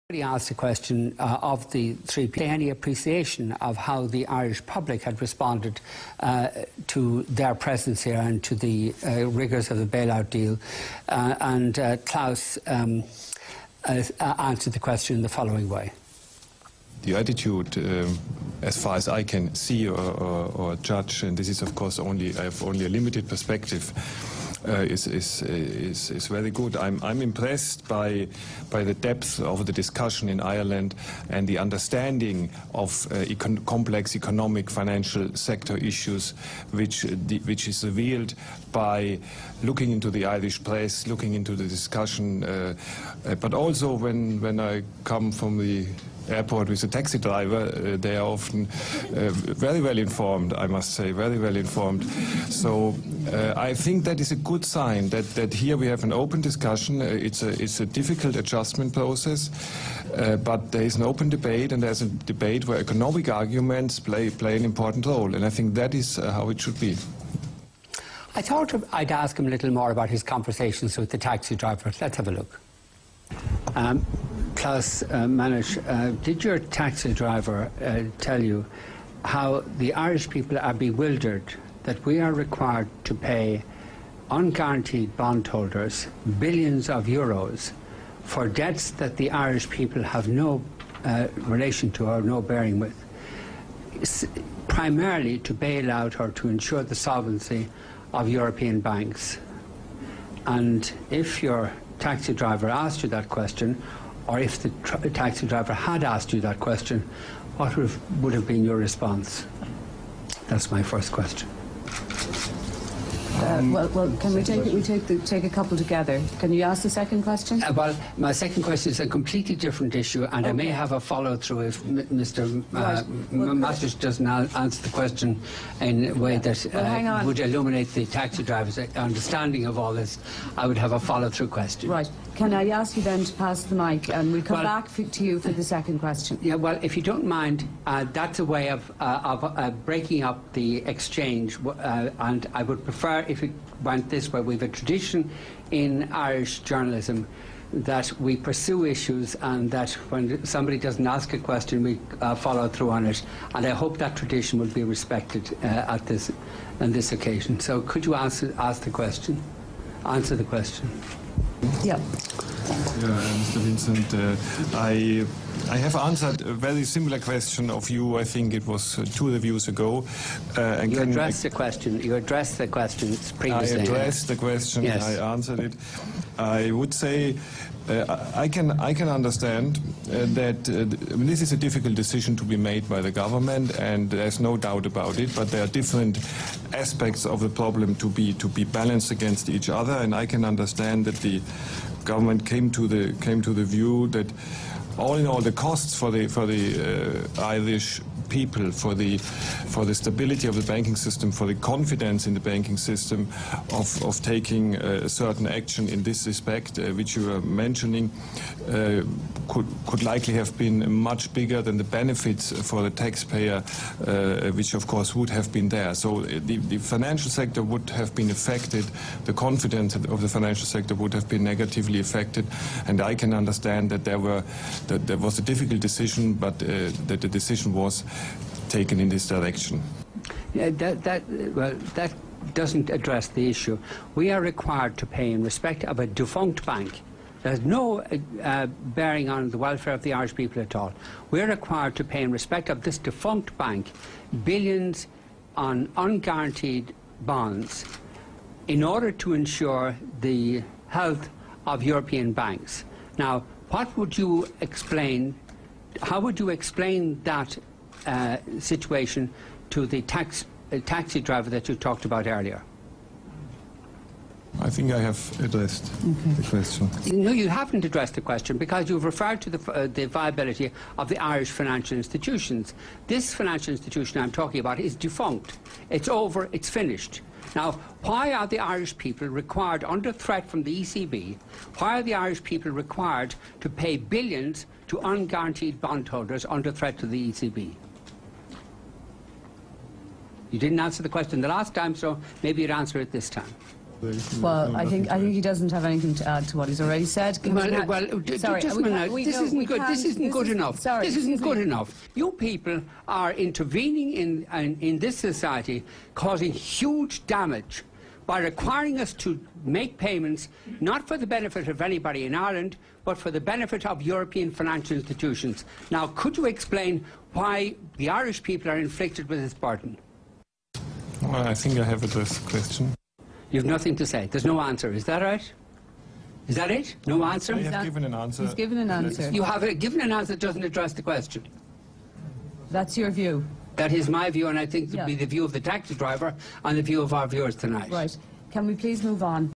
Asked a question of the three people, any appreciation of how the Irish public had responded to their presence here and to the rigours of the bailout deal, and Klaus answered the question in the following way. The attitude, as far as I can see or judge, and this is of course I have only a limited perspective, is very good. I'm impressed by the depth of the discussion in Ireland and the understanding of complex economic financial sector issues, which is revealed by looking into the Irish press, looking into the discussion, but also when I come from the airport with a taxi driver, they are often very well informed, I must say, very well informed. So I think that is a good sign that here we have an open discussion. It's a difficult adjustment process, but there is an open debate, and there's a debate where economic arguments play an important role, and I think that is how it should be. I thought I'd ask him a little more about his conversations with the taxi driver. Let's have a look. Klaus Masuch, did your taxi driver tell you how the Irish people are bewildered that we are required to pay unguaranteed bondholders billions of euros for debts that the Irish people have no relation to or no bearing with, primarily to bail out or to ensure the solvency of European banks? And if your taxi driver asked you that question, or if the taxi driver had asked you that question, what would have been your response? That's my first question. Well, can we take a couple together? Can you ask the second question? Well, my second question is a completely different issue, and okay. I may have a follow-through if Mr. Masuch doesn't answer the question in a way that would illuminate the taxi driver's understanding of all this. I would have a follow-through question. Right. Can I ask you then to pass the mic, and we'll come back to you for the second question? Yeah, well, if you don't mind, that's a way of breaking up the exchange, and I would prefer if it went this way. We have a tradition in Irish journalism that we pursue issues, and that when somebody doesn't ask a question, we follow through on it. And I hope that tradition will be respected on this occasion. So could you ask the question? Answer the question. Yeah. Mr. Vincent, I have answered a very similar question of you. I think it was 2 reviews ago. You addressed the question. You addressed the question previously. I addressed the question. Yes. I answered it. I would say I can understand that this is a difficult decision to be made by the government, and there's no doubt about it. But there are different aspects of the problem to be balanced against each other, and I can understand that the government came to the view that all in all the costs for the Irish people, for the stability of the banking system, for the confidence in the banking system of taking a certain action in this respect, which you were mentioning, could likely have been much bigger than the benefits for the taxpayer, which of course would have been there. So the financial sector would have been affected, the confidence of the financial sector would have been negatively affected, and I can understand that there was a difficult decision, but that the decision was taken in this direction. Yeah, that doesn't address the issue. We are required to pay in respect of a defunct bank. There's no bearing on the welfare of the Irish people at all. We're required to pay in respect of this defunct bank billions on unguaranteed bonds in order to ensure the health of European banks. Now, what would you explain, how would you explain that situation to the taxi driver that you talked about earlier? I think I have addressed the question. No, you haven't addressed the question, because you've referred to the viability of the Irish financial institutions. This financial institution I'm talking about is defunct. It's over, it's finished. Now, why are the Irish people required, under threat from the ECB, why are the Irish people required to pay billions to unguaranteed bondholders under threat to the ECB? You didn't answer the question the last time, so maybe you'd answer it this time. Well, I think he doesn't have anything to add to what he's already said. Sorry, just a minute. This isn't good. This isn't good enough. Sorry, this isn't good enough. You people are intervening in this society, causing huge damage by requiring us to make payments not for the benefit of anybody in Ireland, but for the benefit of European financial institutions. Now, could you explain why the Irish people are inflicted with this burden? Well, I think I have addressed the question. You have nothing to say. There's no answer. Is that right? Is that it? No answer? I have given an answer. He's given an answer. You have given an answer that doesn't address the question. That's your view. That is my view, and I think it would be the view of the taxi driver and the view of our viewers tonight. Right. Can we please move on?